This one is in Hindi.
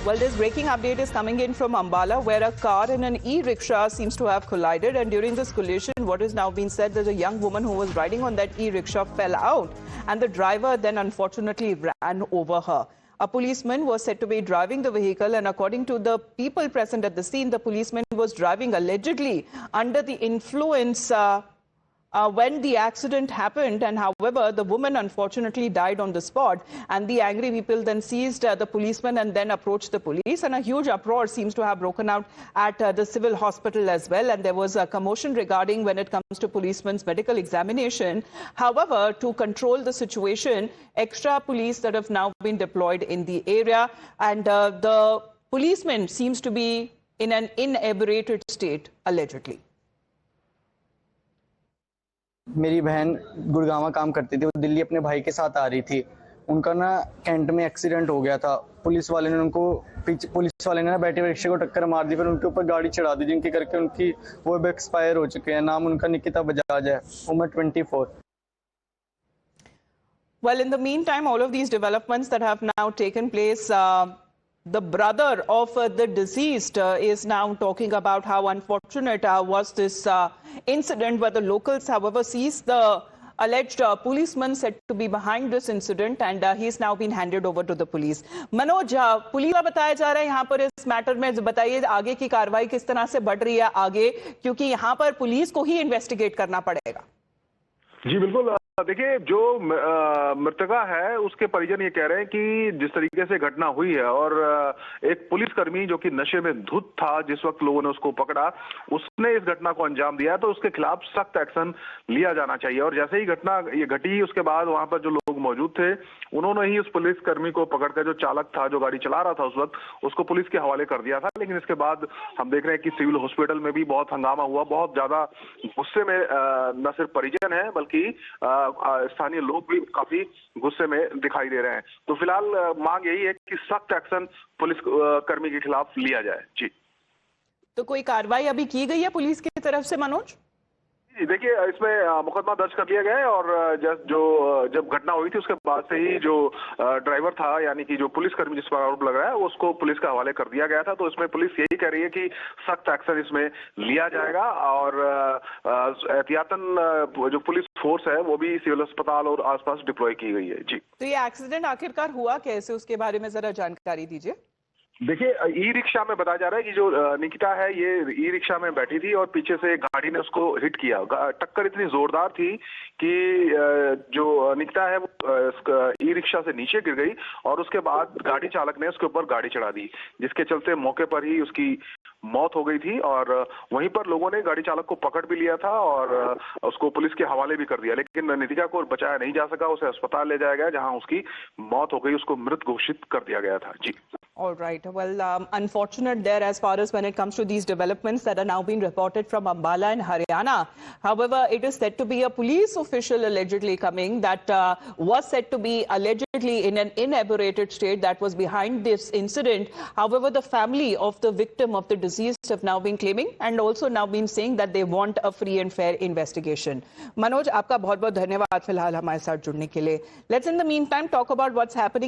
Well, this breaking update is coming in from Ambala, where a car and an e-rickshaw seems to have collided. And during this collision, what is now being said, there's a young woman who was riding on that e-rickshaw fell out, and the driver then unfortunately ran over her. A policeman was said to be driving the vehicle, and according to the people present at the scene, the policeman was driving allegedly under the influence when the accident happened, and however the woman unfortunately died on the spot, and the angry people then seized the policeman and then approached the police, and a huge uproar seems to have broken out at the civil hospital as well, and there was a commotion regarding when it comes to policemen's medical examination. However, to control the situation, extra police that have now been deployed in the area, and the policeman seems to be in an inebriated state allegedly. मेरी बहन गुड़गांव काम करती थी, वो दिल्ली अपने भाई के साथ आ रही थी। उनका ना कैंट में एक्सीडेंट हो गया था। पुलिस वाले ने ना बैठे हुए रिक्शे को टक्कर मार दी, फिर उनके ऊपर गाड़ी चढ़ा दी, जिनके करके उनकी वो अब एक्सपायर हो चुके हैं। नाम उनका निकिता बजाज है, उम्र 24। Well, in the meantime, all of these developments that have now taken place, the brother of the deceased is now talking about how unfortunate was this incident, where the locals, however, seized the alleged policeman said to be behind this incident, and he's now been handed over to the police. Manoj, police का बताया जा रहा है यहाँ पर इस मैटर में, बताइए आगे की कार्रवाई किस तरह से बढ़ रही है आगे, क्योंकि यहाँ पर पुलिस को ही इन्वेस्टिगेट करना पड़ेगा। जी बिल्कुल, देखिए जो मृतका है उसके परिजन ये कह रहे हैं कि जिस तरीके से घटना हुई है और एक पुलिसकर्मी जो कि नशे में धुत था जिस वक्त लोगों ने उसको पकड़ा, उसने इस घटना को अंजाम दिया, तो उसके खिलाफ सख्त एक्शन लिया जाना चाहिए। और जैसे ही घटना ये घटी, उसके बाद वहां पर जो लोग मौजूद थे उन्होंने ही उस पुलिसकर्मी को पकड़कर, जो चालक था जो गाड़ी चला रहा था उस वक्त, उसको पुलिस के हवाले कर दिया था। लेकिन इसके बाद हम देख रहे हैं कि सिविल हॉस्पिटल में भी बहुत हंगामा हुआ, बहुत ज्यादा गुस्से में न सिर्फ परिजन है बल्कि स्थानीय लोग भी काफी गुस्से में दिखाई दे रहे हैं। तो फिलहाल मांग यही है कि सख्त एक्शन पुलिस कर्मी के खिलाफ लिया जाए। जी, तो कोई कार्रवाई अभी की गई है पुलिस की तरफ से मनोज? देखिए, इसमें मुकदमा दर्ज कर लिया गया है और जब घटना हुई थी उसके बाद से ही जो ड्राइवर था, यानी कि जो पुलिसकर्मी जिस पर आरोप लग रहा है, उसको पुलिस के हवाले कर दिया गया था। तो इसमें पुलिस यही कह रही है कि सख्त एक्शन इसमें लिया जाएगा और एहतियातन जो पुलिस फोर्स है वो भी सिविल अस्पताल और आसपास डिप्लॉय की गई है। जी, तो ये एक्सीडेंट आखिरकार हुआ कैसे, उसके बारे में जरा जानकारी दीजिए। देखिए, ई रिक्शा में बताया जा रहा है कि जो निकिता है ये ई रिक्शा में बैठी थी और पीछे से गाड़ी ने उसको हिट किया। टक्कर इतनी जोरदार थी कि जो निकिता है वो ई रिक्शा से नीचे गिर गई और उसके बाद गाड़ी चालक ने उसके ऊपर गाड़ी चढ़ा दी, जिसके चलते मौके पर ही उसकी मौत हो गई थी। और वहीं पर लोगों ने गाड़ी चालक को पकड़ भी लिया था और उसको पुलिस के हवाले भी कर दिया, लेकिन निकिता को बचाया नहीं जा सका। उसे अस्पताल ले जाया गया जहां उसकी मौत हो गई, उसको मृत घोषित कर दिया गया था। जी, All right. Well, unfortunate there as far as when it comes to these developments that are now being reported from Ambala in Haryana. However, it is said to be a police official allegedly coming that was said to be allegedly in an inebriated state that was behind this incident. However, the family of the victim of the deceased have now been claiming and also now been saying that they want a free and fair investigation. Manoj, आपका बहुत-बहुत धन्यवाद फिलहाल हमारे साथ जुड़ने के लिए. Let's in the meantime talk about what's happening